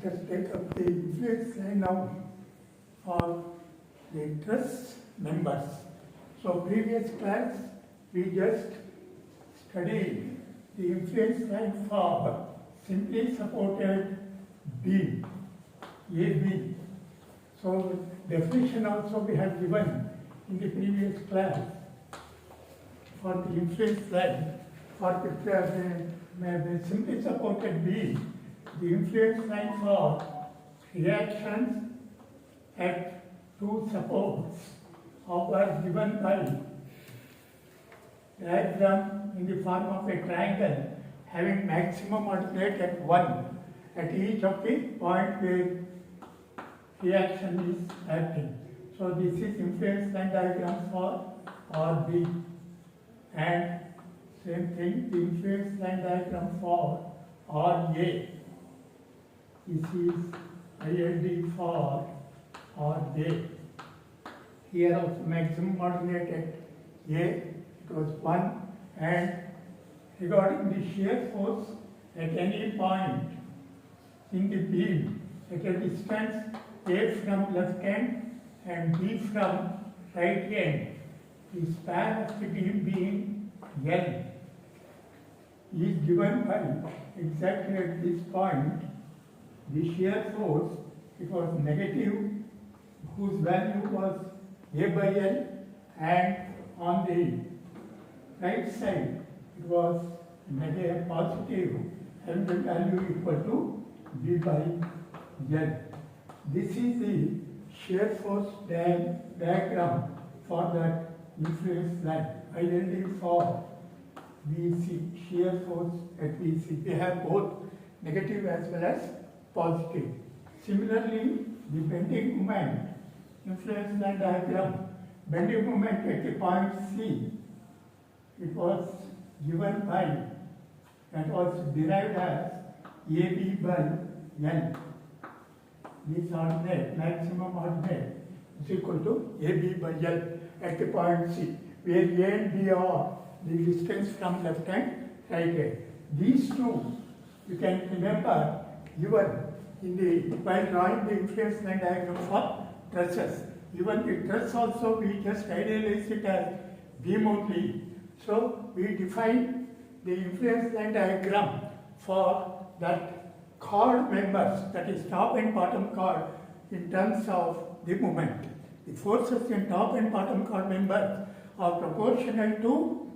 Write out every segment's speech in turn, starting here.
Let us take up the influence line now for the trust members. So previous class we just studied the influence line for simply supported beam, AB. So definition also we have given in the previous class for the influence line for the simply supported beam. The influence line for reactions at two supports are given by diagram in the form of a triangle having maximum ordinate at 1 at each of the point where reaction is acting. So this is influence line diagram for RB, and same thing the influence line diagram for RA. This is ILD for RA. Here also maximum ordinate at A, it was 1, and regarding the shear force at any point in the beam at a distance A from left end and B from right end, the span of the beam being L is given by exactly at this point the shear force, it was negative, whose value was A by L, and on the right side it was negative positive, and the value equal to B by L. This is the shear force diagram for that influence line. ILD for BC, shear force at BC. We have both negative as well as positive. Similarly, the bending moment, influence line diagram, bending moment at the point C, it was given by and was derived as AB by L. This ordinate, maximum ordinate, is equal to AB by L at the point C, where A and B are the distance from left and right hand. These two you can remember even in the while drawing the influence line diagram for trusses. Even the truss also we just idealize it as beam only. So we define the influence line diagram for that chord members, that is top and bottom chord, in terms of the moment. The forces in top and bottom chord members are proportional to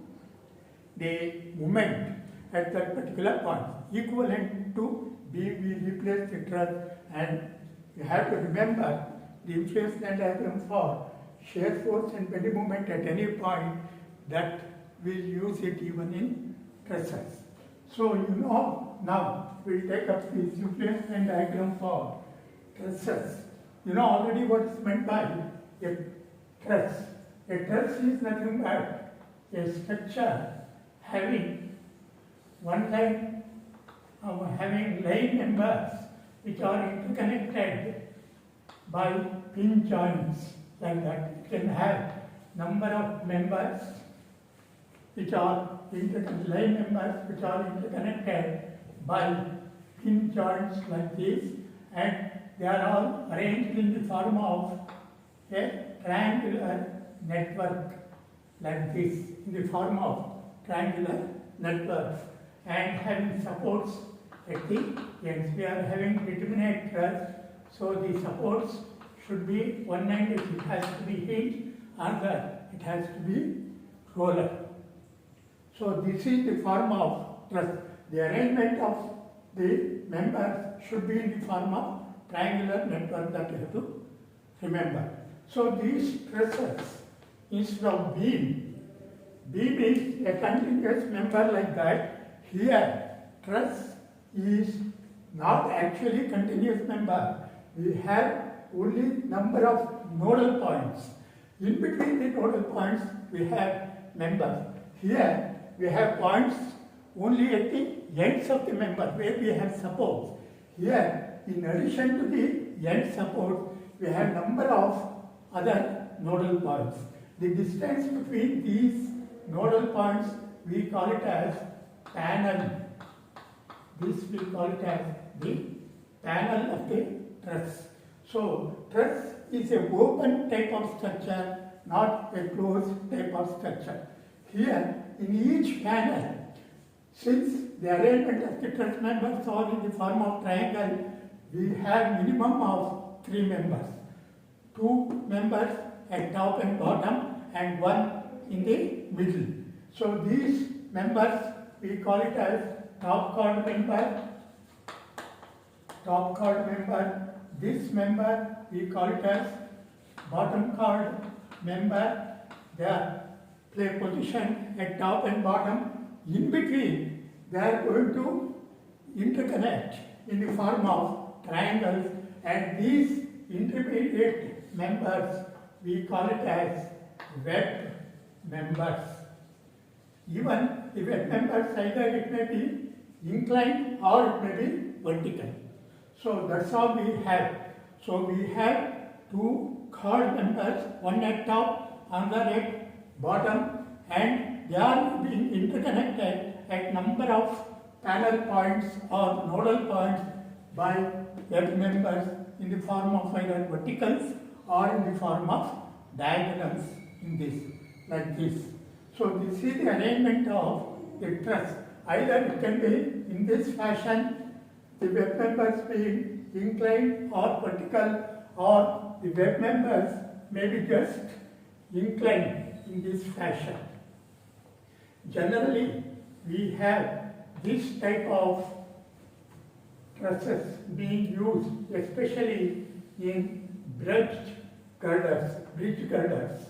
the moment at that particular point. Equivalent to B, we replace the truss, and you have to remember the influence line diagram for shear force and bending moment at any point, that we'll use it even in trusses. So you know now we'll take up this influence line diagram for trusses. You know already what is meant by a truss. A truss is nothing but a structure having one line having line members which are interconnected by pin joints, like that. It can have number of members which are line members which are interconnected by pin joints like this, and they are all arranged in the form of a triangular network like this, in the form of triangular networks, and having supports at the ends. We are having determinate truss, so the supports should be 190. It has to be hinge, or it has to be roller. So this is the form of truss. The arrangement of the members should be in the form of triangular network, that you have to remember. So these trusses, instead of beam is a continuous member like that. Here truss is not actually continuous member. We have only number of nodal points. In between the nodal points we have members. Here we have points only at the ends of the member where we have supports. Here, in addition to the end support, we have number of other nodal points. The distance between these nodal points, we call it as panel. This we call it as the panel of the truss. So truss is a open type of structure, not a closed type of structure. Here, in each panel, since the arrangement of the truss members are in the form of triangle, we have minimum of 3 members. 2 members at top and bottom and 1 in the middle. So these members we call it as top chord member, This member we call it as bottom chord member. They are play position at top and bottom. In between, they are going to interconnect in the form of triangles, and these intermediate members we call it as web members. Even the web members, either it may be inclined or it may be vertical. So that's all we have. So we have 2 chord members, one at top, another at bottom, and they are being interconnected at number of panel points or nodal points by web members in the form of either verticals or in the form of diagonals in this, like this. So this is the arrangement of the truss. Either it can be in this fashion, the web members being inclined or vertical, or the web members may be just inclined in this fashion. Generally, we have this type of trusses being used, especially in bridge girders.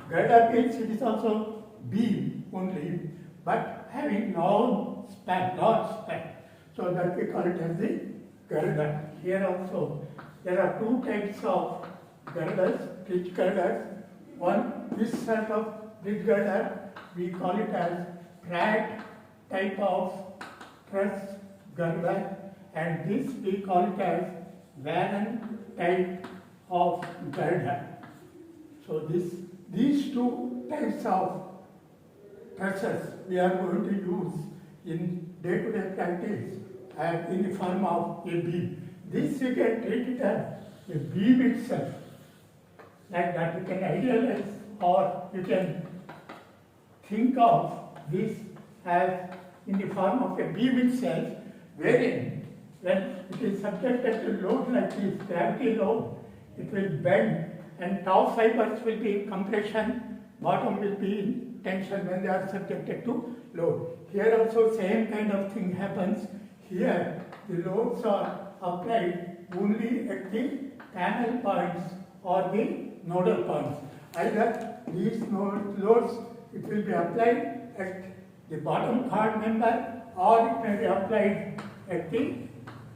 Girder means it is also beam only, but having large span. So that we call it as the girder. Here also, there are 2 types of girders, bridge girders. One, this sort of bridge girder, we call it as Pratt type of truss girder, and this we call it as Warren type of girder. So these 2 types of trusses we are going to use in day-to-day practice and in the form of a beam. This you can treat it as a beam itself, like that you can idealize, or you can think of this as in the form of a beam itself, wherein when it is subjected to load like this, gravity load, it will bend and top fibers will be in compression, bottom will be in tension when they are subjected to load. Here also same kind of thing happens. Here the loads are applied only at the panel points or the nodal points. Either these loads, it will be applied at the bottom chord member, or it may be applied at the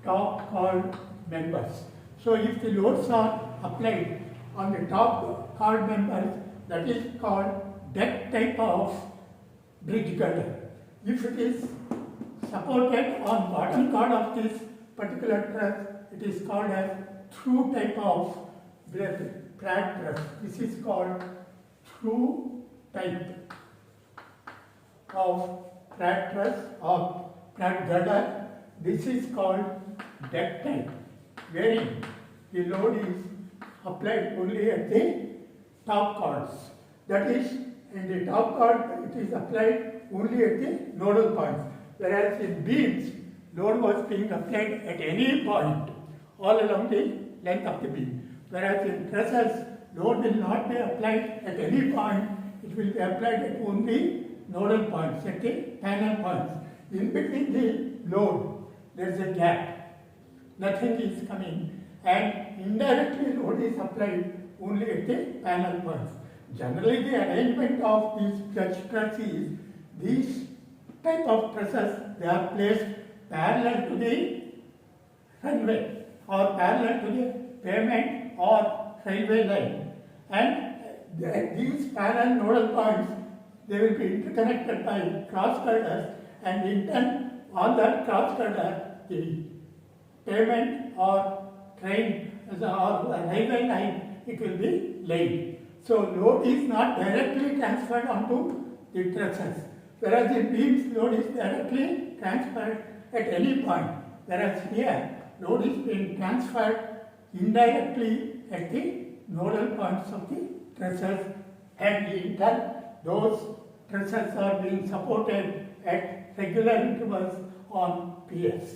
top chord members. So if the loads are applied on the top chord members, that is called deck type of bridge girder. If it is supported on bottom chord of this particular truss, it is called as through type of Pratt truss. This is called through type of Pratt truss or Pratt girder. This is called deck type, wherein the load is applied only at the top chords. That is, in the top chord it is applied only at the nodal points, whereas in beams, load was being applied at any point all along the length of the beam. Whereas in trusses, load will not be applied at any point, it will be applied at only nodal points, at the panel points. In between the load, there is a gap, nothing is coming, and indirectly load is applied only at the panel points. Generally, the arrangement of these Dutch truss is these type of trusses, they are placed parallel to the runway or parallel to the pavement or railway line, and these parallel nodal points, they will be interconnected by cross girders, and in turn on that cross girder, the pavement or train or railway line, it will be laid. So load is not directly transferred onto the trusses, whereas in beams load is directly transferred at any point, whereas here load is being transferred indirectly at the nodal points of the trusses, and in turn those trusses are being supported at regular intervals on PS.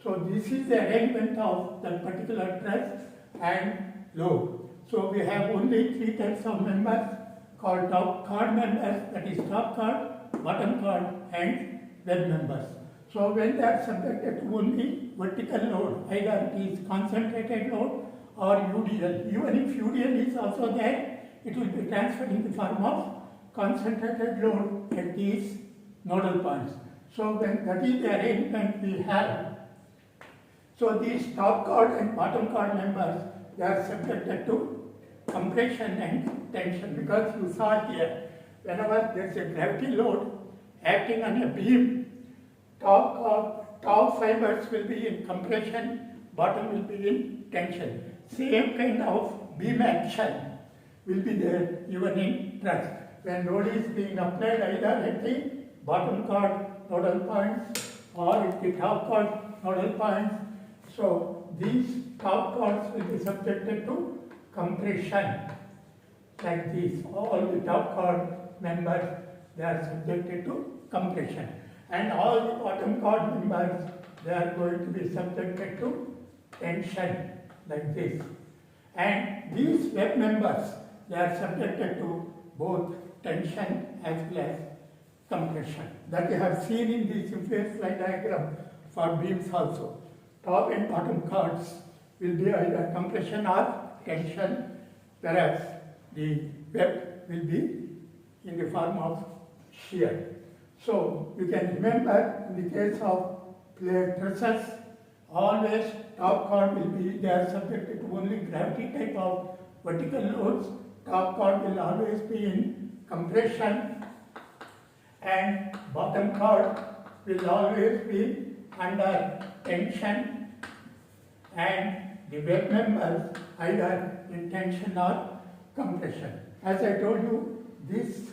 So this is the arrangement of that particular truss and load. So we have only three types of members called top chord members, that is top chord, bottom chord and web members. So when they are subjected to only vertical load, either it is concentrated load or UDL. Even if UDL is also there, it will be transferred in the form of concentrated load at these nodal points. So when that is the arrangement we have. So these top chord and bottom chord members, they are subjected to compression and tension, because you saw here, whenever there is a gravity load acting on a beam, top fibers will be in compression, bottom will be in tension. Same kind of beam action will be there even in truss. When load is being applied either at the bottom chord nodal points or at the top chord nodal points, so these top chords will be subjected to compression like this. All the top chord members, they are subjected to compression, and all the bottom chord members, they are going to be subjected to tension like this. And these web members, they are subjected to both tension as well as compression. That you have seen in the influence line diagram for beams also. Top and bottom chords will be either compression or tension, whereas the web will be in the form of shear. So you can remember, in the case of plate trusses, always top chord will be, they are subjected to only gravity type of vertical loads. Top chord will always be in compression, and bottom chord will always be under tension, and the web members either in tension or compression. As I told you, these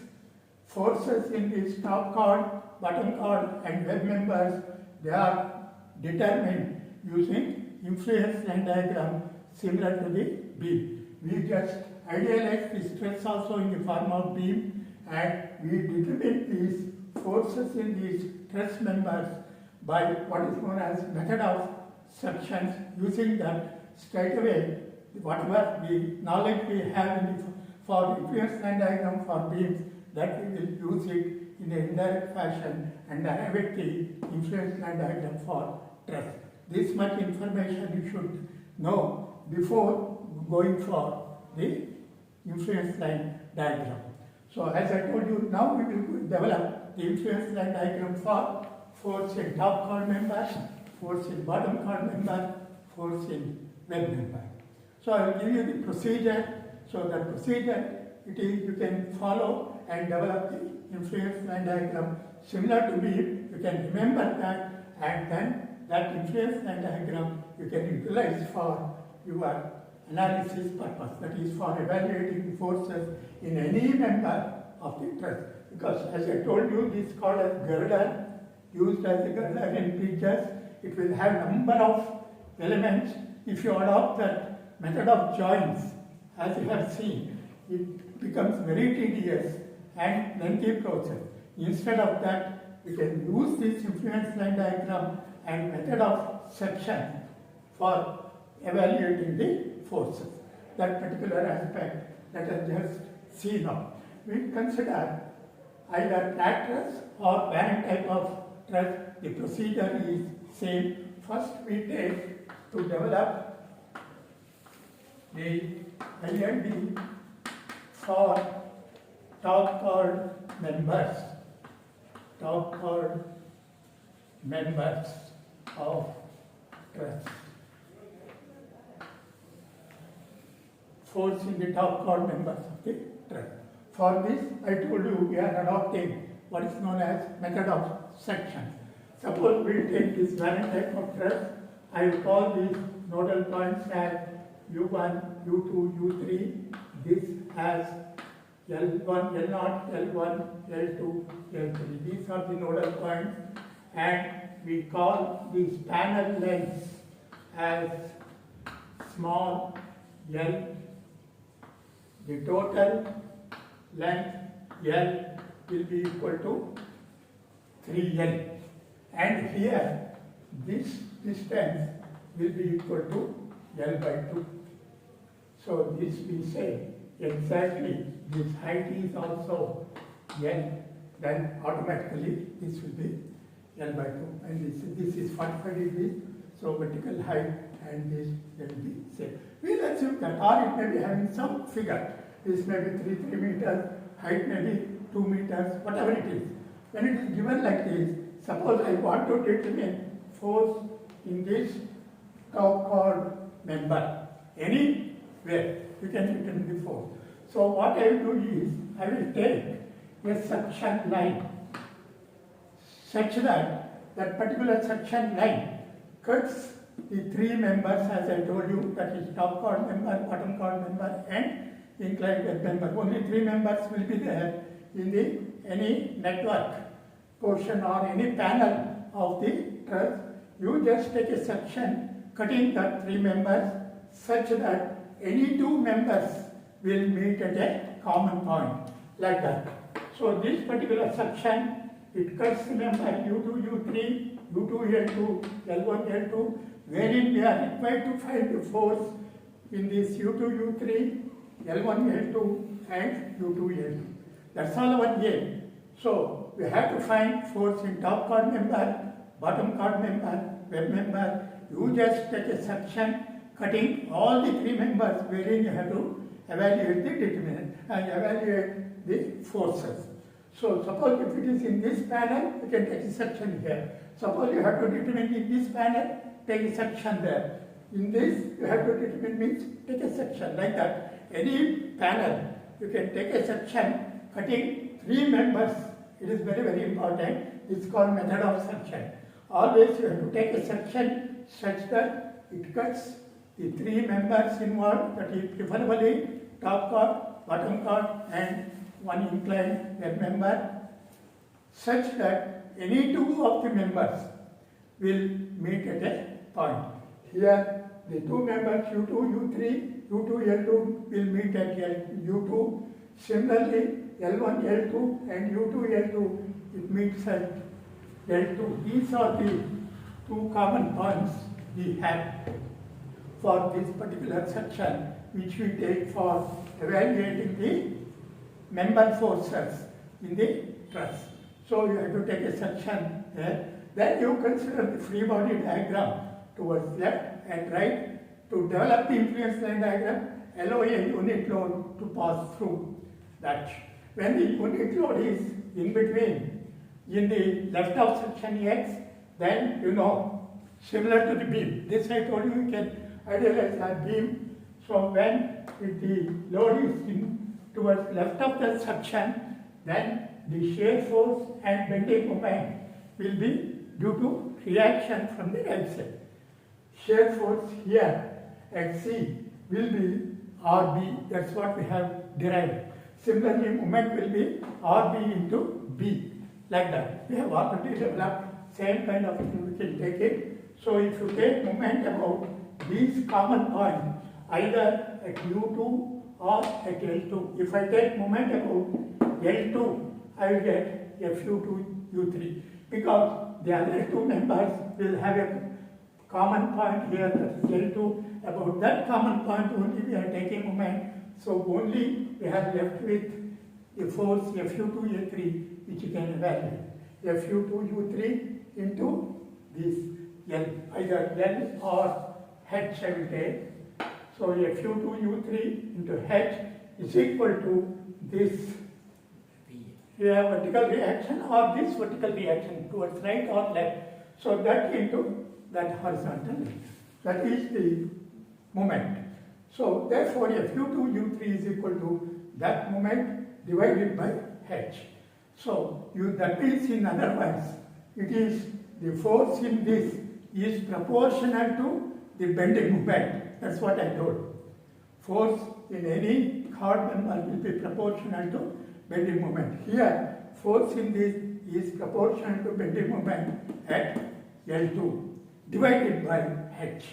forces in this top chord, bottom chord and web members, they are determined using influence line diagram similar to the beam. We just idealize the stress also in the form of beam, and we determine these forces in these truss members by what is known as method of sections, using that straight away whatever the knowledge we have in the, for influence line diagram for beams, that we will use it in an indirect fashion and arrive at the influence line diagram for truss. This much information you should know before going for the influence line diagram. So as I told you, now we will develop the influence line diagram for force in top chord member, force in bottom chord member, force in web member. So I will give you the procedure. So the procedure, it is, you can follow and develop the influence line diagram similar to beam. You can remember that, and then that influence line diagram you can utilize for your analysis purpose, that is for evaluating the forces in any member of the truss. Because as I told you, this is called as girder, used as a girder in bridges. It will have number of elements. If you adopt that method of joints, as you have seen, it becomes very tedious and lengthy process. Instead of that, we can use this influence line diagram and method of section for evaluating the forces. That particular aspect let us just see now. We consider either flat truss or parent type of truss. The procedure is same. First we take to develop the IND for top chord members, top chord members of truss. Force in the top chord members of the truss. For this, I told you we are adopting what is known as method of section. Suppose we take this variant type of truss. I will call these nodal points as U1, U2, U3. This has L1, L0, L1, L2, L3. These are the nodal points, and we call these panel lengths as small l, the total length L will be equal to 3L, and here this distance will be equal to L by 2. So this we say exactly this height is also L, then automatically this will be L by 2, and this is 45 degrees, so vertical height and this will be same. We'll assume that, or it may be having some figure. This may be 3 meters, height may be 2 meters, whatever it is. When it is given like this, suppose I want to determine force in this top chord member, anywhere you can determine the force. So what I will do is, I will take a suction line such that that particular suction line cuts the 3 members, as I told you, that is top chord member, bottom chord member and inclined web member. Only 3 members will be there in the any network portion or any panel of the truss. You just take a section cutting the 3 members such that any 2 members will meet at a common point, like that. So this particular section, it cuts the member U2, U3, U2, L2, L1, L2, wherein we are required to find the force in this U2, U3, L1, L2 and U2, L2. That's all our aim. So we have to find force in top chord member, bottom chord member, web member. You just take a section cutting all the 3 members wherein you have to evaluate the determinant and evaluate the forces. So suppose if it is in this panel, you can take a section here. Suppose you have to determine in this panel, take a section there. In this, you have to determine means take a section like that. Any panel, you can take a section cutting 3 members. It is very, very important. It's called method of section. Always you have to take a section such that it cuts the 3 members involved, that is preferably top chord, bottom chord and one inclined web member, such that any 2 of the members will meet at a point. Here the 2 members U2, U3, U2, L2 will meet at U2. Similarly, L1, L2 and U2, L2, it meets at L2. These are the 2 common points we have for this particular section, which we take for evaluating the member forces in the truss. So you have to take a section there. Then you consider the free body diagram towards left and right. To develop the influence line diagram, allow a unit load to pass through that. When the unit load is in between, in the left of section X, then you know, similar to the beam. This I told you, you can idealize a beam. So when the load is in towards left of the section, then the shear force and bending moment will be due to reaction from the right side. Shear force here at C will be RB, that's what we have derived. Similarly, moment will be RB into B, like that. We have already developed same kind of thing, we can take it. So if you take moment about these common points, either at U2 or at L2. If I take moment about L2, I will get Fu2, U3, because the other 2 members will have a common point here, that is L2. About that common point only we are taking moment. So only we have left with the force Fu2, U3, which you can evaluate. Fu2, U3 into this L, either L or H I will take. So Fu2, U3 into H is equal to this vertical reaction or this vertical reaction towards right or left. So that into that horizontal. That is the moment. So therefore Fu2, U3 is equal to that moment divided by H. So that means, in other words, it is the force in this is proportional to the bending moment. That's what I told. Force in any chord member will be proportional to bending moment. Here, force in this is proportional to bending moment at L2 divided by H.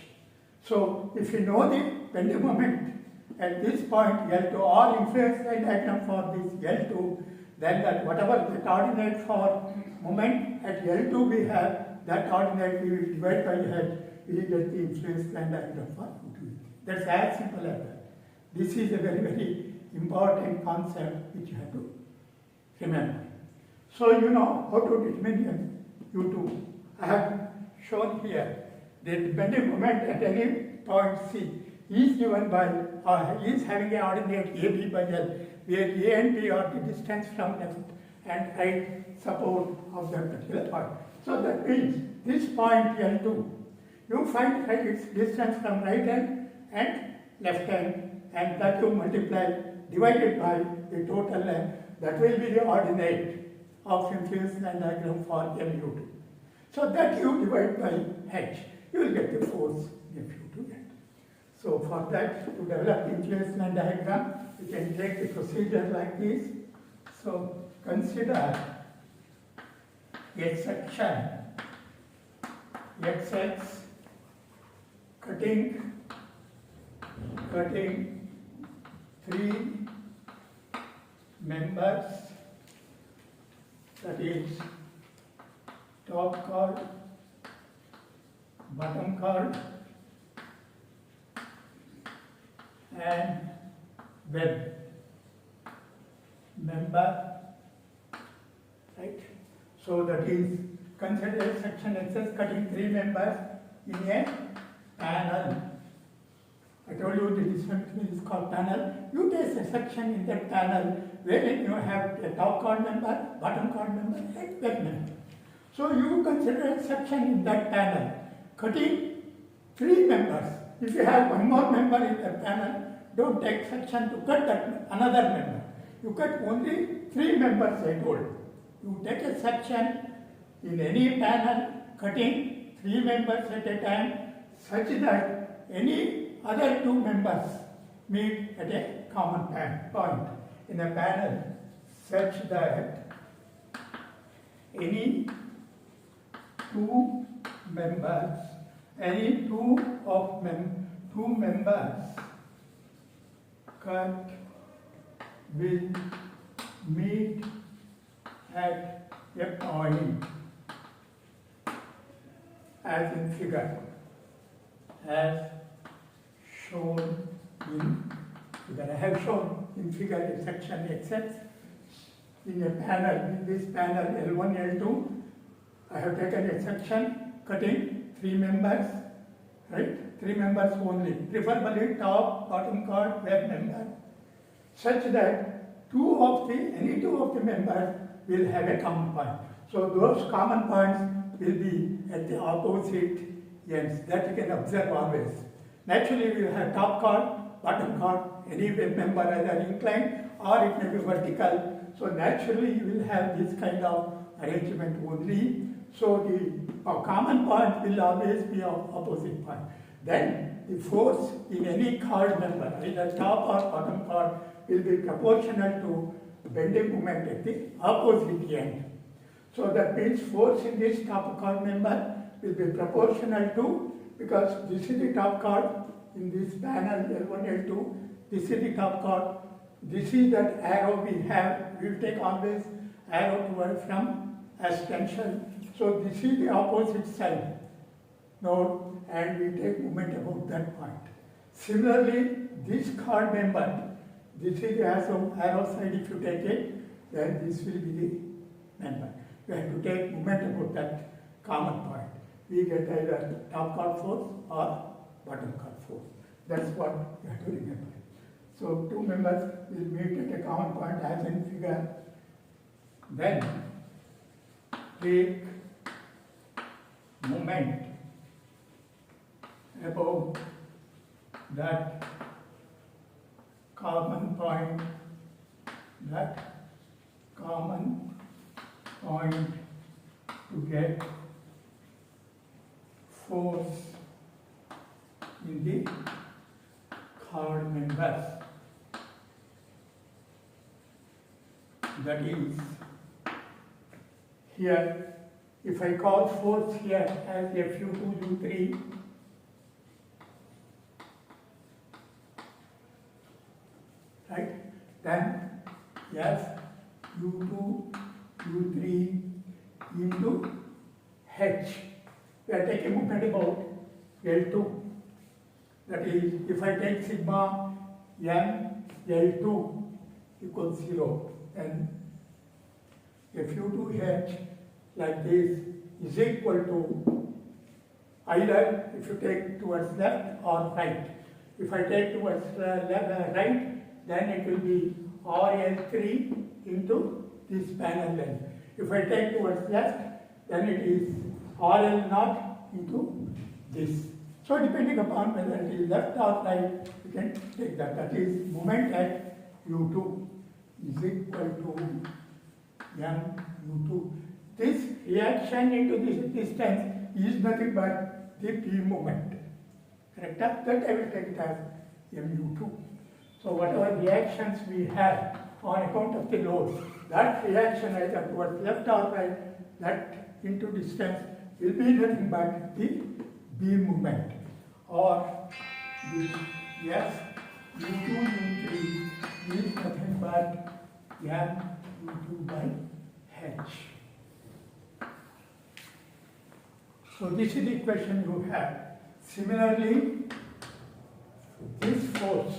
So if you know the bending moment at this point L2 or influence line diagram for this L2, then that whatever the coordinate for moment at L2 we have, that coordinate we will divide by H, we will get the influence line diagram for U2. That's as simple as that. This is a very, very important concept which you have to remember. So you know how to determine U2. I have shown here the bending moment at any point C is given by, is having an ordinate AB by L, where A and B are the distance from left and right support of that particular point. So that means this point L2, you find its distance from right hand and left hand, and that you multiply divided by the total length. That will be the ordinate of influence line diagram for LU2. So that you divide by H, you will get the force if you do that. So for that, to develop the influence line diagram, you can take the procedure like this. So consider a section XX cutting three members, that is top chord, bottom chord and web member, right? So that is consider section XS cutting three members in a panel. I told you the distribution is called panel. You take a section in that panel wherein you have a top chord member, bottom chord member and web member. So you consider a section in that panel cutting three members. If you have one more member in that panel, don't take section to cut that another member. You cut only three members, I told. You take a section in any panel cutting three members at a time such that any other two members meet at a common point in a panel such that any two members cut will meet at a point as in figure, as shown in figure. I have shown in figure a section XX in a panel, in this panel L1, L2. I have taken a section cutting three members, right? Three members only, preferably top, bottom chord, web member, such that any two of the members will have a common point. So those common points will be at the opposite ends. That you can observe always. Naturally, we will have top chord, bottom chord, any web member either inclined or it may be vertical. So naturally, you will have this kind of arrangement only. So the common point will always be of opposite point. Then the force in any chord member, either top or bottom chord, will be proportional to bending moment at the opposite end. So that means force in this top chord member will be proportional to, because this is the top chord in this panel L1, L2, this is the top chord, this is that arrow we have, we will take always arrow toward from as tension. So this is the opposite side node and we take moment about that point. Similarly, this chord member, this is the arrow side, if you take it, then this will be the member. You have to take moment about that common point. We get either top chord force or bottom chord force. That's what you have to remember. So two members will meet at a common point as in figure. Then take moment about that common point, to get force in the chord members. That is, here, if I call force here as Fu2, U3, then F U2 U3 into H. We are taking moment about L2. That is, if I take sigma m L2 equals 0, then if U2H like this is equal to either if you take towards left or right. If I take towards right, then it will be RL3 into this panel length. If I take towards left, then it is RL0 into this. So depending upon whether it is left or right, you can take that. That is moment at U2 is equal to m U2. This reaction into this distance is nothing but the P moment. Correct? That I will take it as mu2. So whatever reactions we have on account of the load, that reaction either towards left or right, that into distance will be nothing but the B moment, or the F U2 U3 is nothing but m U2 by H. So this is the equation you have. Similarly, this force,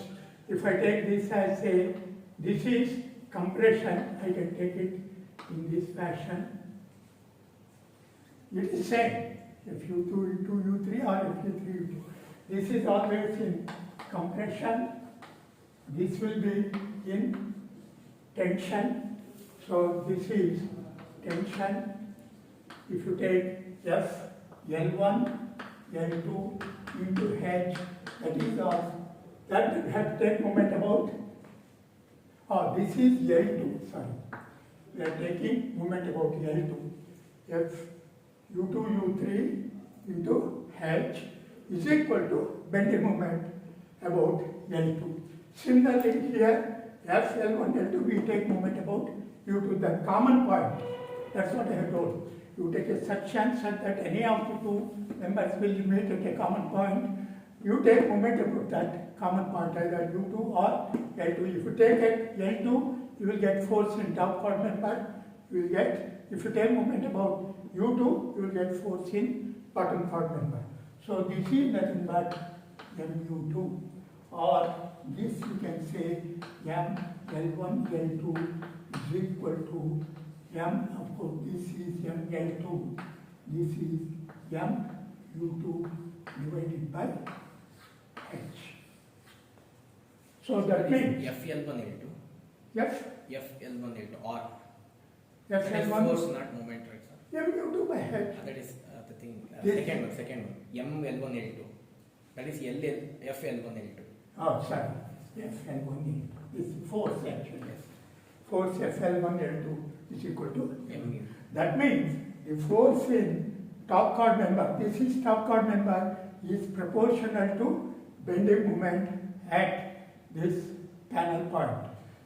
if I take this as say, this is compression, I can take it in this fashion. It is same, if U2 into U3 or if U3 U2. This is always in compression, this will be in tension. So this is tension. If you take F L1, L2 into H, that is all. That we have to take moment about. Oh, this is L2, sorry. We are taking moment about L2. F U2 U3 into H is equal to bending moment about L2. Similarly here, F L1, L2, we take moment about U2, the common point. That's what I have told. You take a section such that any of the two members will meet at a common point. You take moment about that common point, either U2 or L2. If you take it L2, you will get force in top chord member. You will get, if you take moment about U2, you will get force in bottom chord member. So this is nothing but mu2, or this you can say m L1 L2 is equal to m, of course this is m L2, this is m U2 divided by H. So that means FL1 L2. yes, FL1 L2 or FL1 force not moment, right, sir? mu2 by H. That is the thing. This- Second one. ML1 L2. That is FL1 L2. Oh, sorry. FL1 is force actually. Yes. Force FL1 L2 is equal to M. That means the force in top chord member, this is top chord member, is proportional to bending moment at this panel point.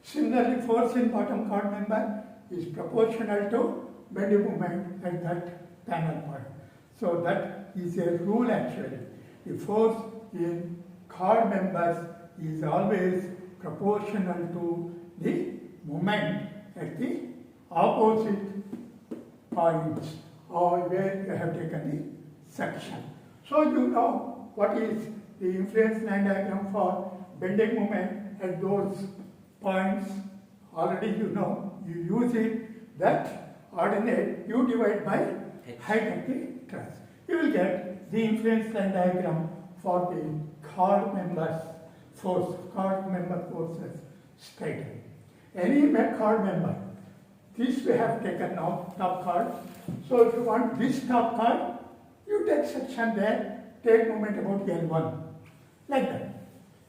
Similarly, force in bottom chord member is proportional to bending moment at that panel point. So that is a rule actually. The force in chord members is always proportional to the moment at the opposite points or where you have taken the section. So you know what is the influence line diagram for bending moment at those points. Already you know, you use it, that ordinate you divide by height of the truss. You will get the influence line diagram for the chord members force, chord member forces straight. Any chord member, this we have taken now, top chord. So if you want this top chord, you take section there, take moment about L1, like that.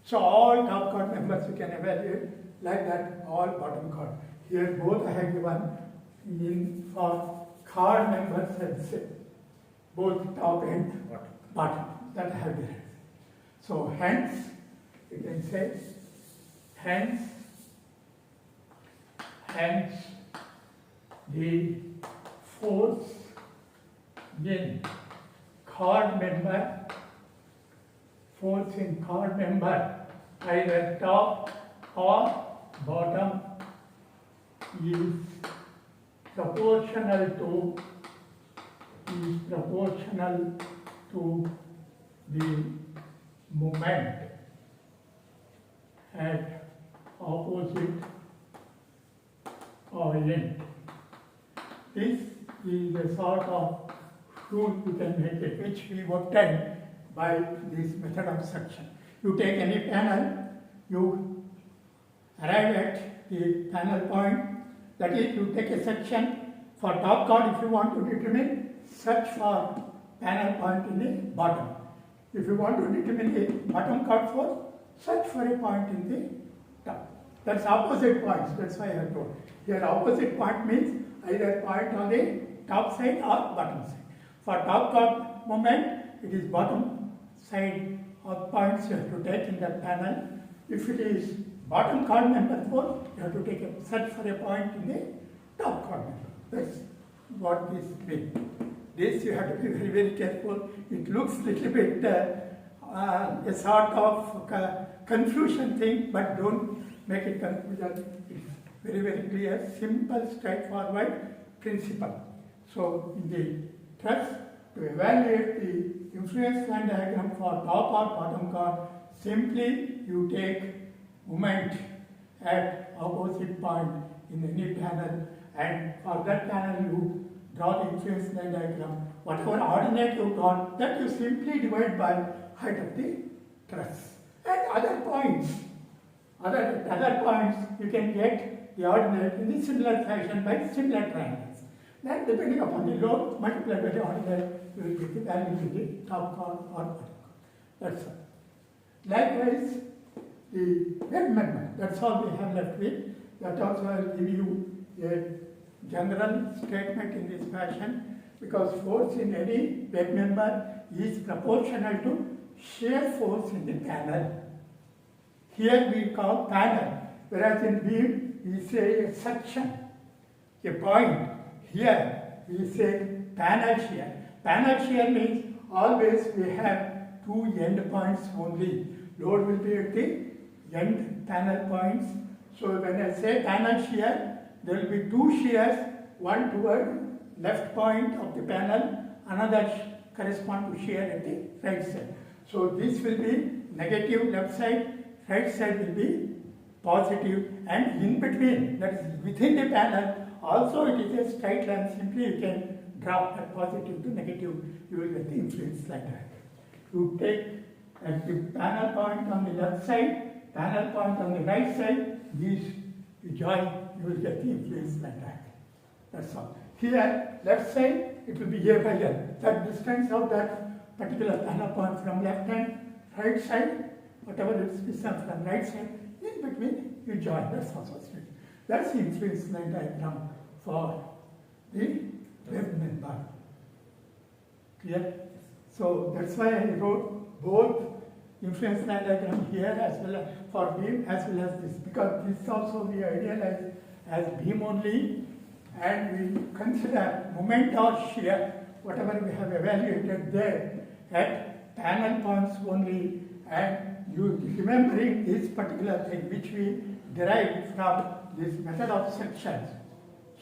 So all top chord members you can evaluate like that, all bottom chord. Here both I have given in for chord members and say, both top and bottom, that I have given. So hence, you can say, hence the force in chord member, either top or bottom is proportional to the moment at opposite orient. This is a sort of rule you can make it, which we obtain by this method of section. You take any panel, you arrive at the panel point, that is, you take a section. For top chord, if you want to determine, search for panel point in the bottom. If you want to determine the bottom chord force, search for a point in the top. That's opposite points, that's why I have told. Here opposite point means either point on the top side or bottom side. For top chord moment, it is bottom side of points you have to take in that panel. If it is bottom chord number 4, you have to take a search for a point in the top chord number. That's what this means. This you have to be very, very careful. It looks little bit a sort of confusion thing, but don't make it confusion. It's very, very clear, simple, straightforward principle. So in the truss, to evaluate the influence line diagram for top or bottom chord, simply you take moment at opposite point in any panel, and for that panel you draw the influence line diagram. Whatever ordinate you got, that you simply divide by height of the truss. And other points you can get the ordinate in the similar fashion by similar triangles. Then depending upon the load multiplied by the ordinate, you will get the value in the top chord or bottom chord. That's all. Likewise, the wave member, that's all we have left with. That also I will give you a general statement in this fashion, because force in any wave member is proportional to shear force in the panel. Here we call panel, whereas in beam we say a section, a point. Here we say panel shear. Panel shear means always we have two end points only. Load will be at the end panel points. So when I say panel shear, there will be two shears, one toward left point of the panel, another correspond to shear at the right side. So this will be negative left side, right side will be positive, and in between, that is within the panel, also it is a straight line. Simply you can drop that positive to negative, you will get the influence like that. You take at the panel point on the left side, panel point on the right side, these you join, you will get the influence like that. That's all. Here, left side, it will be A by L. That distance of that particular panel point from left hand, right side, whatever is distance from right side, in between you join. That's also straight. That's the influence line diagram for the wave member. Clear? So that's why I wrote both influence line diagram here as well as for beam as well as this, because this also we idealize as beam only, and we consider moment or shear, whatever we have evaluated there at panel points only, and you remembering this particular thing which we derived from this method of sections.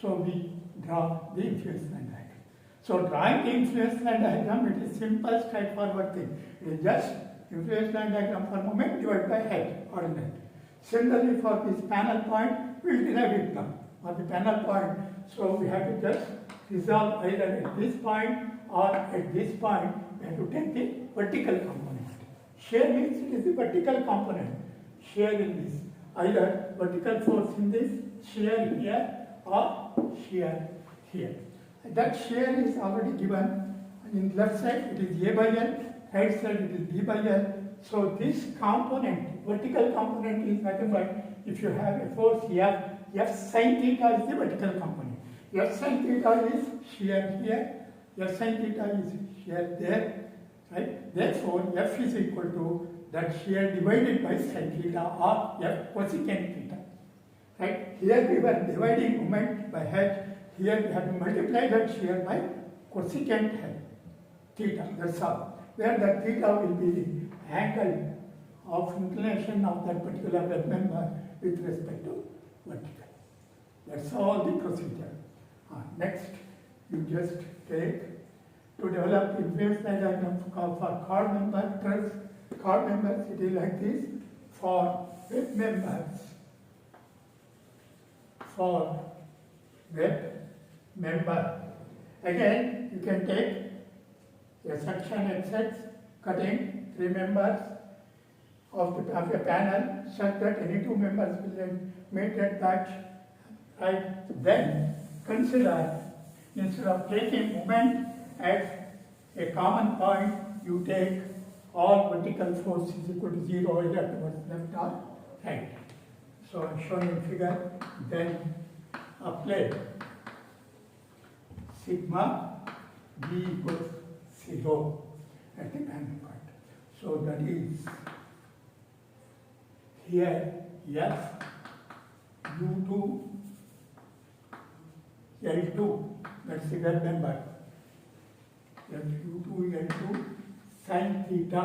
So we draw the influence line diagram. So drawing the influence line diagram, it is simple, straightforward thing. It is just influence line diagram for moment divided by height, ordinate. Similarly for this panel point, we will derive it now. For the panel point, so we have to just resolve either at this point or at this point, we have to take the vertical component. Shear means it is the vertical component. Shear in this, either vertical force in this, shear here or shear here. That shear is already given. In left side it is A by L, right side it is B by L. So this component, vertical component is nothing but, if you have a force F, F sin theta is the vertical component. F sin theta is shear here, F sin theta is shear there, right? Therefore, F is equal to that shear divided by sin theta or F cosecant theta, right? Here we were dividing moment by H, here we have to multiply that shear by cosecant theta, that's all. Where that theta will be the angle of inclination of that particular web member with respect to vertical. That's all the procedure. Next, you just take to develop influence diagram for chord member truss. Chord members, it is like this. For web members, for web member, again you can take a section XX cutting 3 members of a panel such that any 2 members will meet at that, right? Then consider, instead of taking moment at a common point, you take all vertical force is equal to 0 either towards left or right. So I'm showing in figure, then apply sigma b equals 0 at the panel point. So that is here F U2 L2, that's the web member. F U2 L2 sin theta.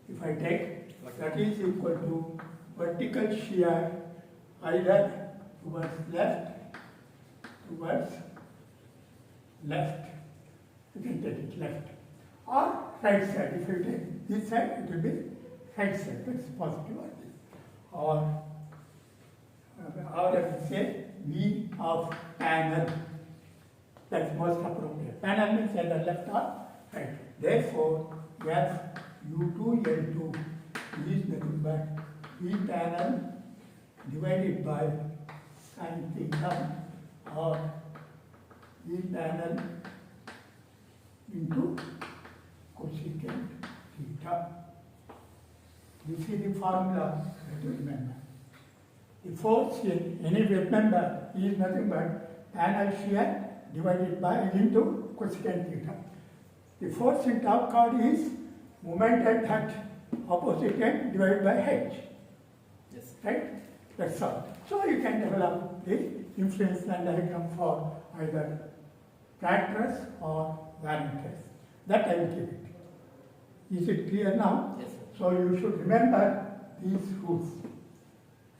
If I take, that is equal to vertical shear either towards left, you can take it left, or right side. If you take this side, it will be right side, that's positive or this. Or I will say V of panel, that's most appropriate. Panel means either left or right. Therefore, F U2 L2 is nothing but V panel divided by sin theta, or V panel into cosecant theta. This is the formula that you remember. The force in any web member is nothing but panel shear divided by into cosecant theta. The force in top chord is moment at that opposite end divided by h. Yes. Right? That's all. So you can develop the influence line diagram for either flat truss or variant truss. That I will give it. Is it clear now? Yes, sir. So you should remember these rules,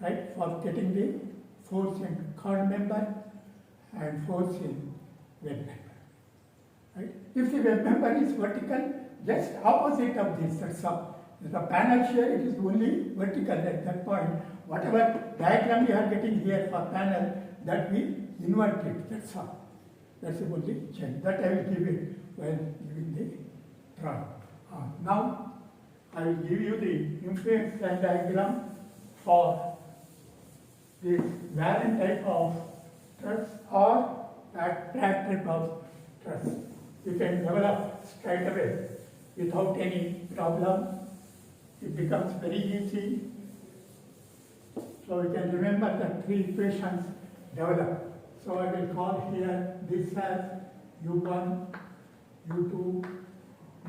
right? For getting the force in chord member and force in web member, right? If the web member is vertical, just opposite of this, that's all. The panel shear, it is only vertical at that point. Whatever diagram you are getting here for panel, that we invert it, that's all. That's the only change. That I will give it when giving the drawing. Now, I will give you the influence line diagram for this variant type of truss or flat type of truss. You can develop straight away without any problem. It becomes very easy. So you can remember the 3 equations developed. So I will call here this as U1, U2,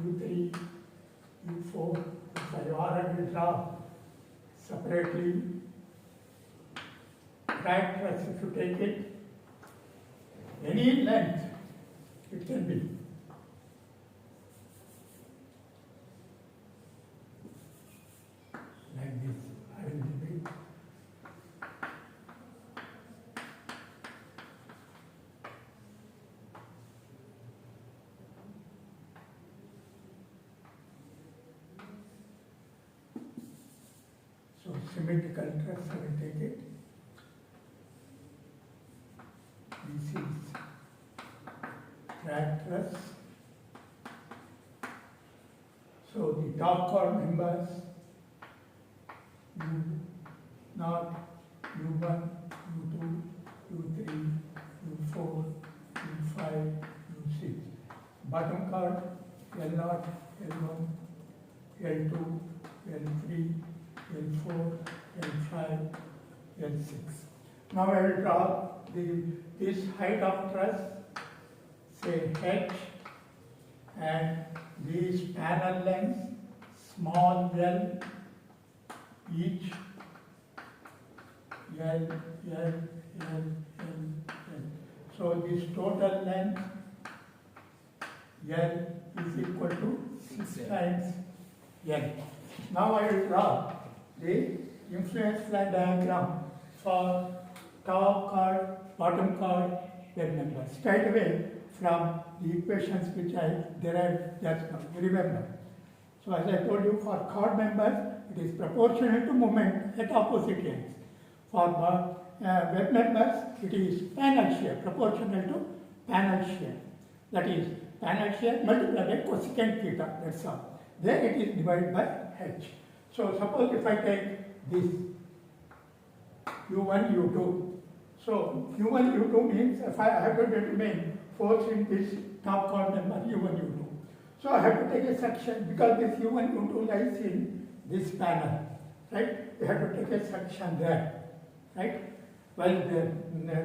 U3, U4. If I already draw separately, flat truss, if you take it, any length, it can be. Like this, I will give it. So symmetrical truss, I will take it. This is flat truss. So the top chord members U0, U1, U2, U3, U4, U5, U6. Bottom chord L0, L1, L2, L3, L4, L5, L6. Now I will draw this height of truss, say H, and these panel lengths, small l, each L. So this total length L is equal to 6 times L. Now I will draw the influence line diagram for top chord, bottom chord, web member. Straight away from the equations which I derived just now. You remember. So as I told you, for chord members, it is proportional to moment at opposite ends. For web members, it is panel shear, proportional to panel shear. That is, panel shear multiplied by cosecant theta, that's all. There it is divided by h. So suppose if I take this U1, U2. So U1, U2 means if I have to determine force in this top chord member U1, U2. So I have to take a section because this U1, U2 lies in this panel, right? We have to take a section there, right? While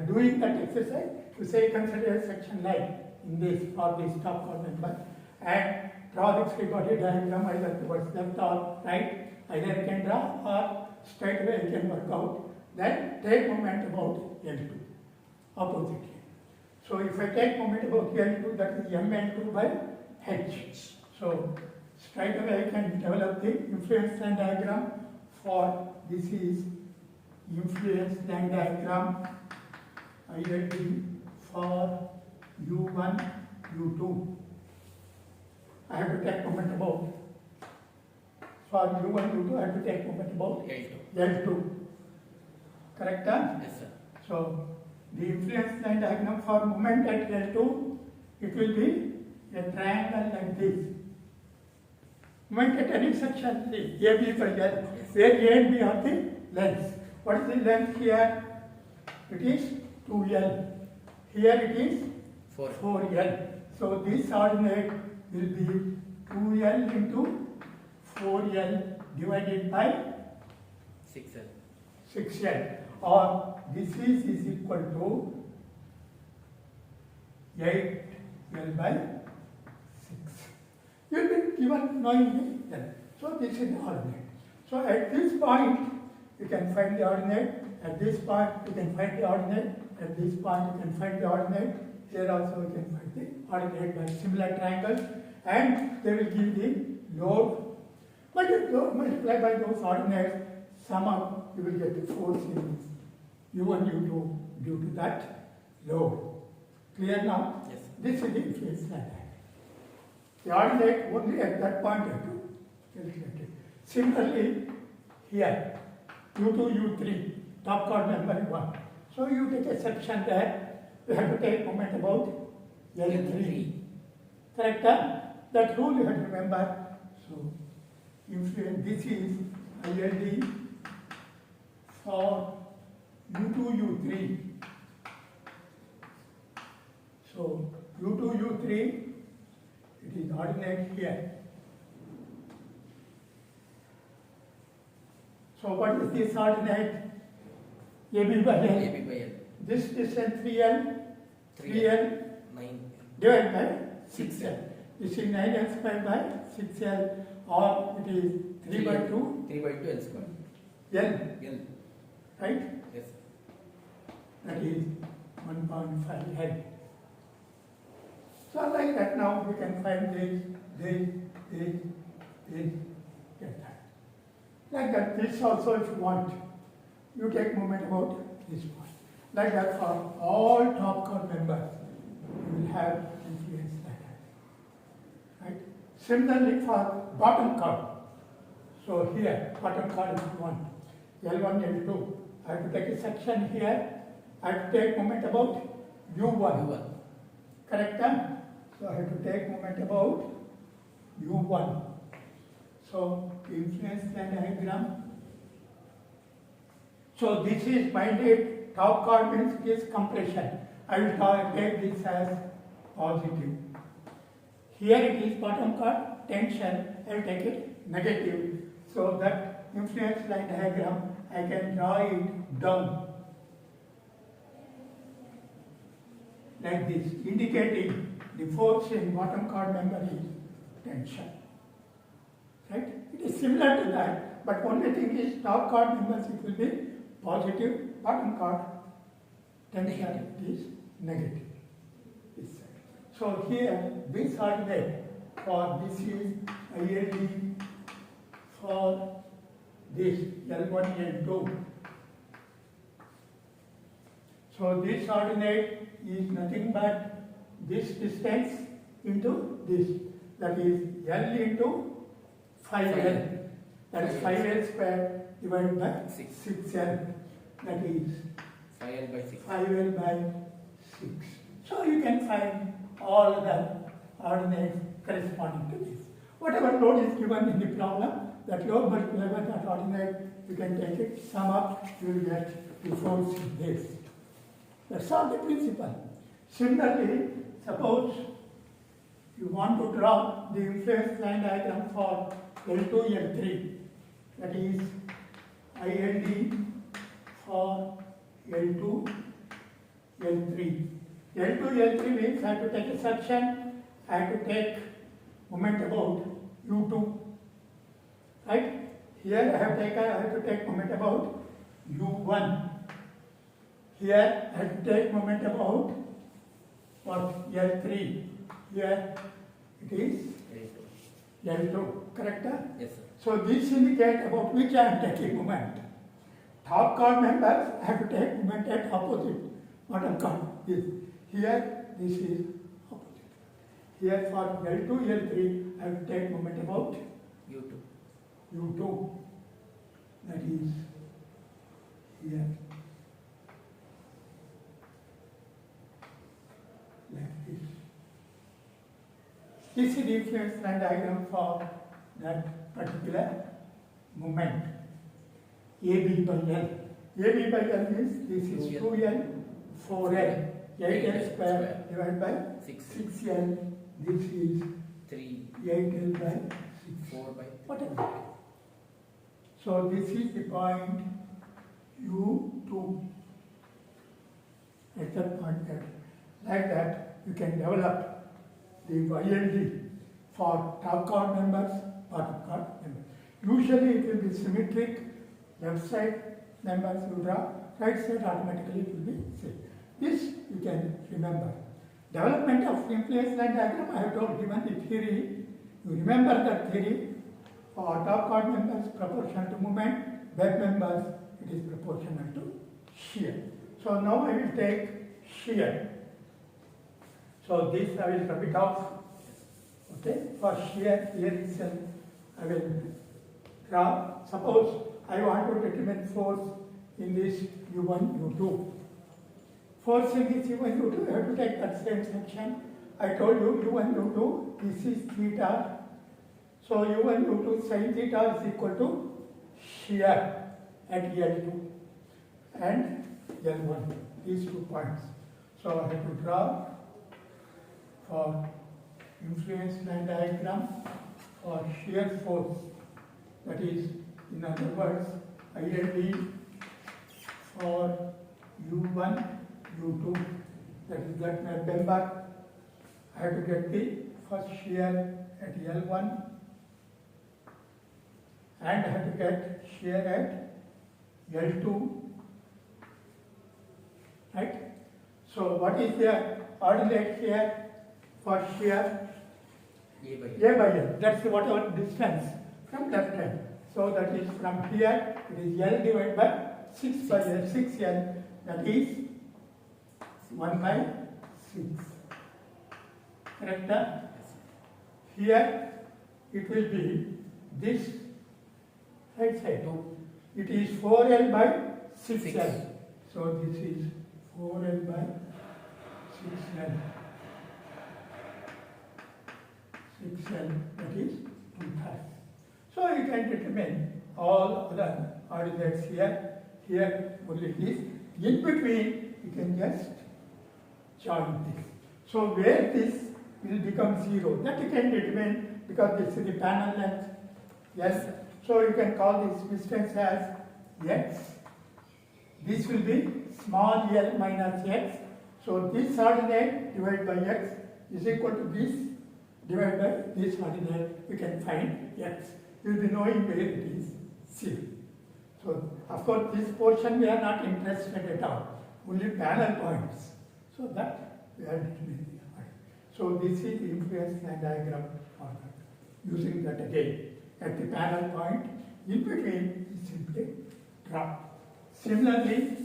doing that exercise, you say consider a section like in this for this top chord member and draw this free body diagram either towards left or right. Either you can draw or straight away you can work out. Then take moment about L2, opposite here. So if I take moment about L2, that is Mn2 by H. So straight away I can develop the influence line diagram for this is influence line diagram IID for U1, U2. I have to take moment about for U1, U2, I have to take moment about L2. Correct? Yes, sir. So the influence line diagram for moment at L2, it will be a triangle like this. Moment at any section, see, AB by L, where A and B are the lengths. What is the length here? It is 2L. Here it is 4L. So this ordinate will be 2L into 4L divided by 6L. 6L. Or this is equal to 8L by 6. You will be given knowing L. So this is the ordinate. So at this point, you can find the ordinate. At this point, you can find the ordinate. At this point, you can find the ordinate. Here also, you can find the ordinate by similar triangles. And they will give the load. But if you multiply by those ordinates, sum up, you will get the force in U1, U2 due to that load. Clear now? Yes. This is the influence line. The ordinate only at that point you have to calculate it. Similarly, here, U2, U3, top chord member 1. So you take a section there, you have to take moment about L3. Correct? That rule you have to remember. So, influence, this is ILD for U2, U3. So, U2, U3, it is ordinate here. So, what is this ordinate? AB by L. AB by L. This distance 3L, 3L 9. divided by 6L. This is 9L squared by 6L, or it is 3 by 2 3 by 2 L square. L, L. right? Yes. That is 1.5 L. So like that now we can find this, get that. Like that, this also if you want, you take moment about this point. Like that for all top chord members, you will have influence like that. Right? Similarly for bottom chord. So here, bottom chord is 1, L1, L2. I have to take a section here. I have to take moment about U1. U1. Correct? Huh? So I have to take moment about U1. So influence line diagram. So this is minded, top chord means it is compression. I will take this as positive. Here it is bottom chord, tension, I will take it negative. So that influence line diagram, I can draw it down. Like this, indicating the force in bottom chord member is tension. Right? It is similar to that, but only thing is top chord members it will be positive, bottom chord tension is negative. This side. So here, this ordinate for this is ILD for this L1, L2. So this ordinate is nothing but this distance into this. That is L into 5L. That is 5L square divided by 6L. That is 5L by 6. 5L by 6. So you can find all the ordinates corresponding to this. Whatever load is given in the problem, that load multiplied by that ordinate, you can take it, sum up, you will get the force in this. That's all the principle. Similarly, suppose you want to draw the influence line diagram for L2, L3. That is ILD for L2, L3. L2, L3 means I have to take a section, I have to take moment about U2. Right? Here I have to take moment about U1. Here I have to take moment about what? L3. Here it is L2. Correct? Yes, sir. So this indicates about which I am taking moment. Top chord members I have to take moment at opposite bottom chord. Here this is opposite. Here for L2, L3 I have to take moment about U2. U2. That is here. Like this. This is the influence line diagram for that particular moment. AB by L. AB by L means this is 2L, 4L, 8L square divided by 6L. This is 3, 8L by 6. 4 by 3. Whatever. So this is the point U2. At that point there. Like that, you can develop the YLD for top chord members, bottom chord members. Usually it will be symmetric, left side members you draw, right side automatically it will be same. This you can remember. Development of influence line diagram, I have told given the theory. You remember that theory. For top chord members proportional to movement, back members it is proportional to shear. So now I will take shear. So this I will rub it off. Okay, for shear here itself I will draw. Suppose I want to determine force in this U1, U2. Force in this U1, U2, I have to take that same section. I told you U1, U2, this is theta. So U1, U2 sin theta is equal to shear at L2 and L1, these 2 points. So I have to draw for influence line diagram for shear force. That is, in other words, ILD for U1, U2. That is that my member. I have to get the first shear at L1 and I have to get shear at L2. Right? So what is the ordinate here for shear? A by A by L. That's whatever distance from left hand. So that is from here, it is L divided by 6 by L, 6L, that is 1 by 6. Correct? Here it will be this right side. It is 4L by 6L. So this is 4L by 6L. 6L, that is 2/3. So you can determine all other ordinates here. Here only this. In between, you can just join this. So where this will become 0, that you can determine because this is the panel length. Yes. So you can call this distance as x. This will be small l minus x. So this ordinate divided by x is equal to this divided by this ordinate. You can find x. You will be knowing where it is 0. So of course this portion we are not interested at all. Only panel points. So that we are determining. So this is the influence line diagram for that. Using that again. at the panel point, in between is simply drop. Similarly,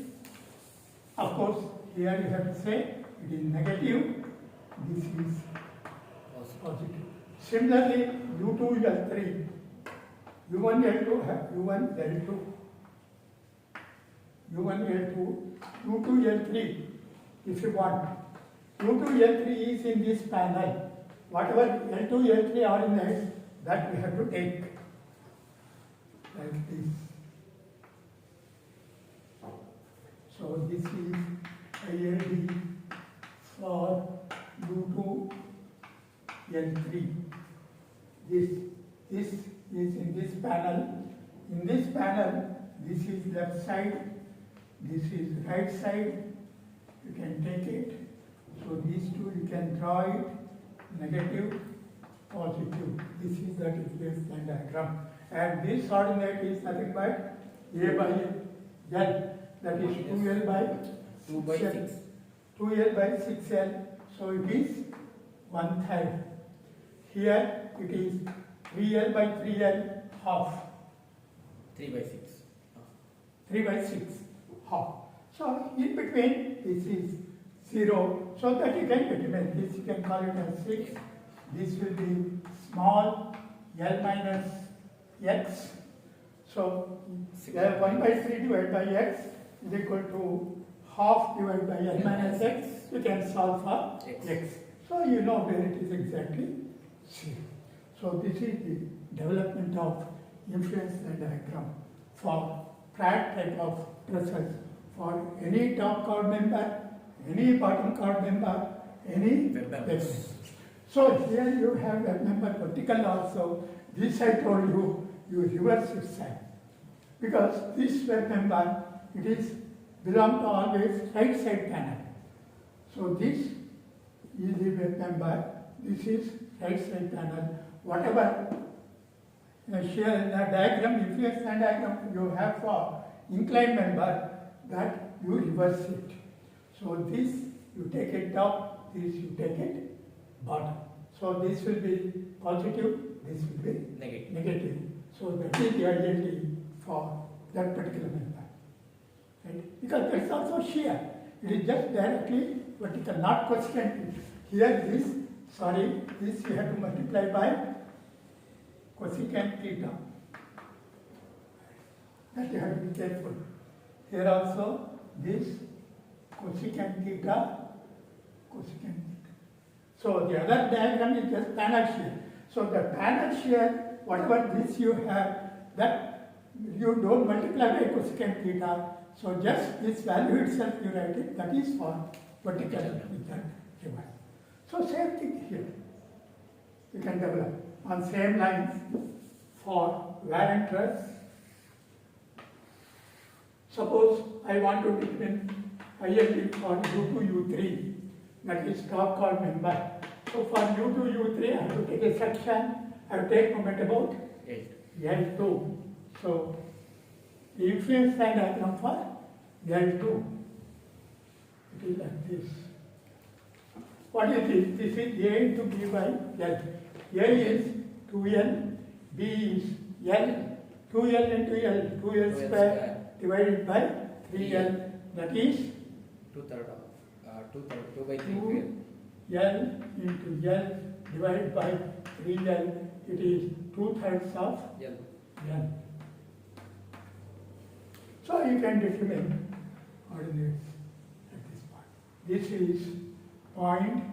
of course, here you have to say it is negative, this is positive. Similarly, U2, L3, U1, L2 have U1, L2, U1, L2, U2, L3, if you want. U2, L3 is in this panel. Whatever L2, L3 are in it, that we have to take like this. So this is ILD for U2, L3. This is in this panel. In this panel, this is left side, this is right side. You can take it. So these two you can draw it, negative, positive. This is the displacement diagram. And this ordinate is nothing but A by L. That is 2L by 2 by 6. 2L by 6L. So it is 1/3. Here it is 3L by 3L, half. 3 by 6. 3 by 6, half. So in between this is 0, so that you can determine this, you can call it as 6. This will be small L minus x. So 1 by 3 divided by x is equal to half divided by L minus x. You can solve for x. So you know where it is exactly 0. So this is the development of influence line diagram for Pratt type of process for any top chord member, any bottom chord member, any Web web member. member. So here you have web member vertical also. This I told you, you reverse it side. Because this web member, it is belong to always right side panel. So this is the web member, this is right side panel. Whatever here the diagram, influence line diagram you have for inclined member, that you reverse it. So this you take it top, this you take it bottom. So this will be positive, this will be negative. So that is the identity for that particular member. Right? Because that's also shear. It is just directly vertical, not coincidentally. Here this, this you have to multiply by cosecant theta. That you have to be careful. Here also this cosecant theta, cosecant theta. So the other diagram is just panel shear. So the panel shear, whatever this you have, that you don't multiply by cosecant theta. So just this value itself you write it, that is for vertical with that given. So same thing here. You can develop on same lines for variant truss. Suppose I want to determine ILD for U2, U3, that is top chord member. So for U2, U3, I have to take a section, I have to take moment about L2. So the influence line diagram for L2. It is like this. What is this? This is A into B by L. A is 2L, B is L, 2L into L, 2L square divided by 3L, that is 2 by 3 L into L divided by 3L, it is 2/3 of L. L. So you can determine coordinates at this point. This is point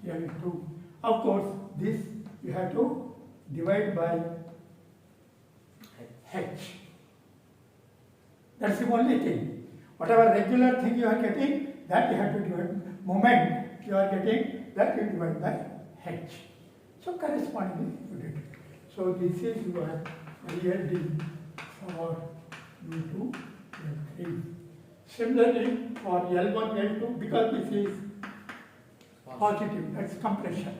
L2. Of course, this you have to divide by H. That's the only thing. Whatever regular thing you are getting, that you have to divide. Moment you are getting, that you divide by H. So correspondingly you did it. So this is your ILD for U2, L3. Similarly for L1, L2, because this is positive, that's compression.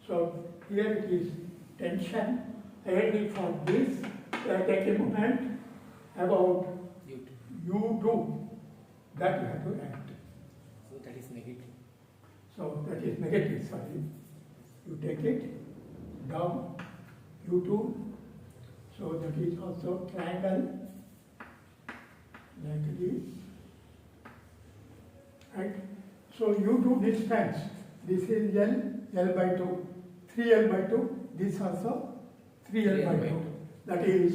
So here it is tension. ILD for this, I take a moment about U2, that you have to write. So that is negative. So that is negative, sorry. You take it down, U2. So that is also triangle like this, right? So you do distance. This is L by 2, 3L by 2. This also 3L by 2. That is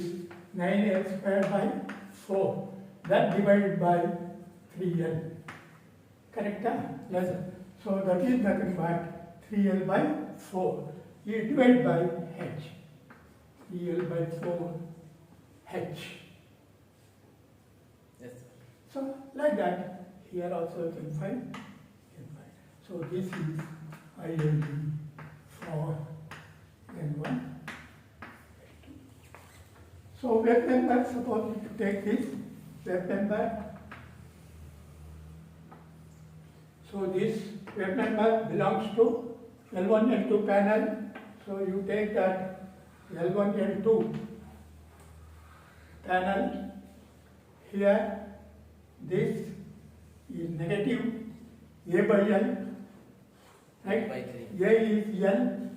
9L squared by 4. That divided by 3L. Correct? Yes. So that is nothing but 3L by 4. You divide by H. 3L by 4 H. Yes. So like that, here also you can find. So this is ILD for N1. So web member, suppose you take this web member. So this web member belongs to L1, L2 panel. So you take that L1, L2 panel. Here, this is negative A by L, right? By 3. A is L,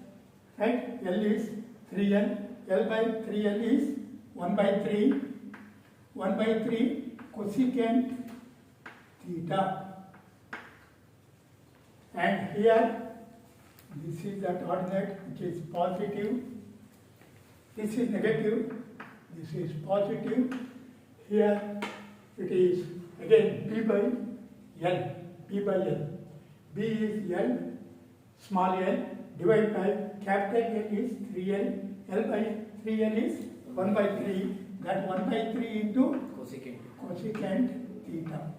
right? L is 3L. L by 3L is 1 by 3. 1 by 3 cosecant theta. And here, this is that ordinate which is positive. This is negative. This is positive. Here it is again B by L. B by L. B is L, small l, divided by capital L is 3L. L by 3L is 1 by 3. That 1 by 3 into cosecant theta.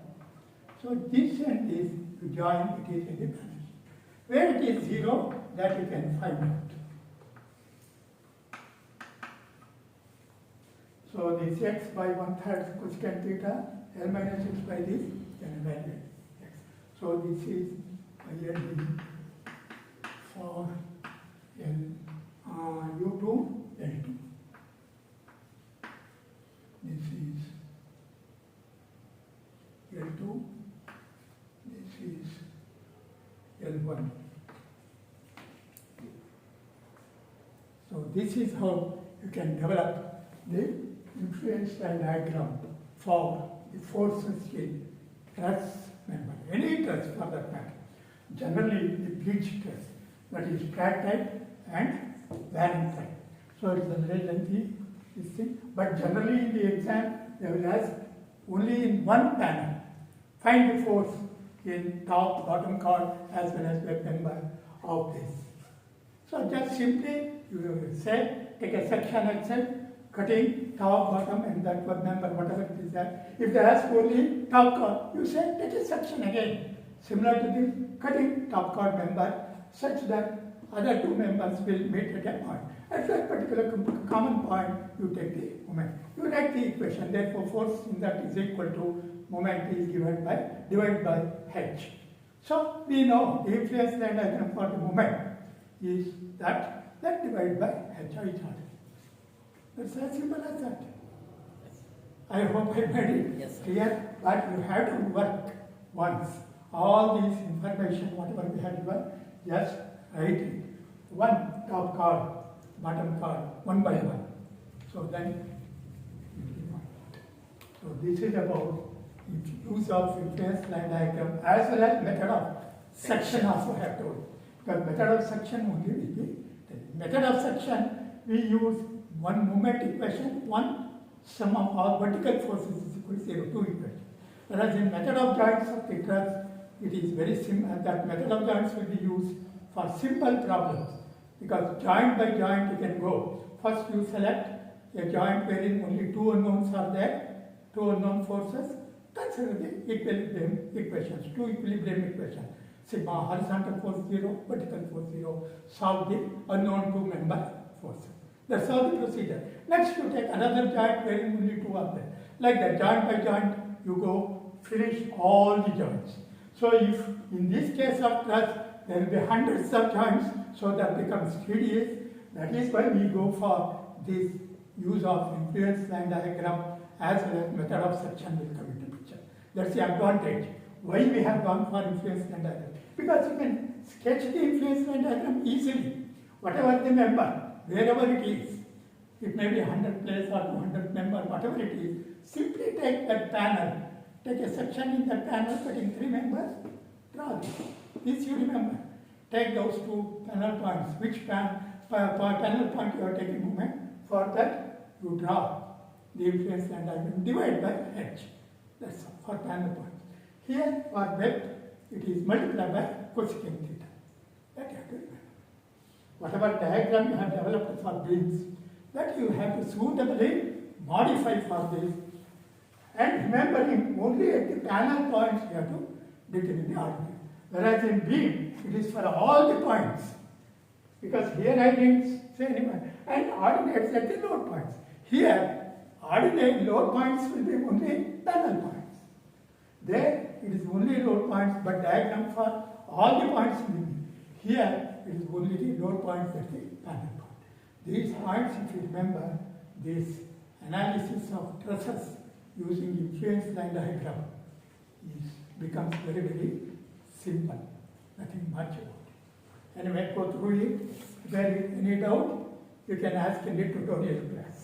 So this and this, you join, it is independent. Where it is 0, that you can find out. So this x by 1/3 cosecant theta, L minus x by this, can evaluate x. So this is ILD for U2, L2. This is L2, this is L1. So this is how you can develop the influence line diagram for the forces in truss member, any truss for that matter. Generally the bridge truss, that is track type and varying type. So it's a very lengthy this thing, but generally in the exam they will ask only in one panel. Find the force in top, bottom chord as well as web member of this. So just simply you say, take a section itself, cutting top, bottom and that web member, whatever it is that. If they ask only top chord, you say take a section again, similar to this, cutting top chord member such that other two members will meet at a point. At that particular common point, you take the moment. You write the equation, therefore force in that is equal to moment is divided by h. So we know the influence line diagram for the moment is that divided by h or each other. It's as simple as that. I hope I made it clear, but you have to work once. All this information, whatever we had given, just write it. One top chord, bottom chord, one by one. So then, so this is about use of influence line diagram as well as method of section also have told. Because method of section only will be method of section we use one moment equation, one sum of all vertical forces is equal to 0, two equations. Whereas in method of joints of the truss, it is very simple. That method of joints will be used for simple problems because joint by joint you can go. First you select a joint wherein only two unknowns are there, two unknown forces. Consider the equilibrium equations, two equilibrium equations. Sigma horizontal force 0, vertical force 0. Solve the unknown two member forces. That's all the procedure. Next you take another joint wherein only two are there. Like that, joint by joint you go finish all the joints. So if in this case of truss there will be hundreds of joints, so that becomes tedious. That is why we go for this use of influence line diagram as well as method of section will come into picture. That's the advantage. Why we have gone for influence line diagram? Because you can sketch the influence line diagram easily. Whatever the member, wherever it is, it may be 100 place or 200 member, whatever it is, simply take that panel, take a section in that panel cutting 3 members, draw this. This you remember. Take those 2 panel points. Which panel point you are taking moment? For that, you draw the influence line diagram, divide by h. That's all for panel points. Here, for width, it is multiplied by cosecant theta. That you have to remember. Whatever diagram you have developed for beams, that you have to suitably modify for this. And remembering only at the panel points you have to determine the ordinate. Whereas in beam, it is for all the points. Because here I didn't say anyone. And ordinates at the load points. Here, ordinate load points will be only panel points. There, it is only load points, but diagram for all the points will be. Here, it is only the load points at the panel point. These points, if you remember, this analysis of trusses using influence line diagram becomes very, very simple. Nothing much about it. Anyway, go through it. If there is any doubt, you can ask in the tutorial class.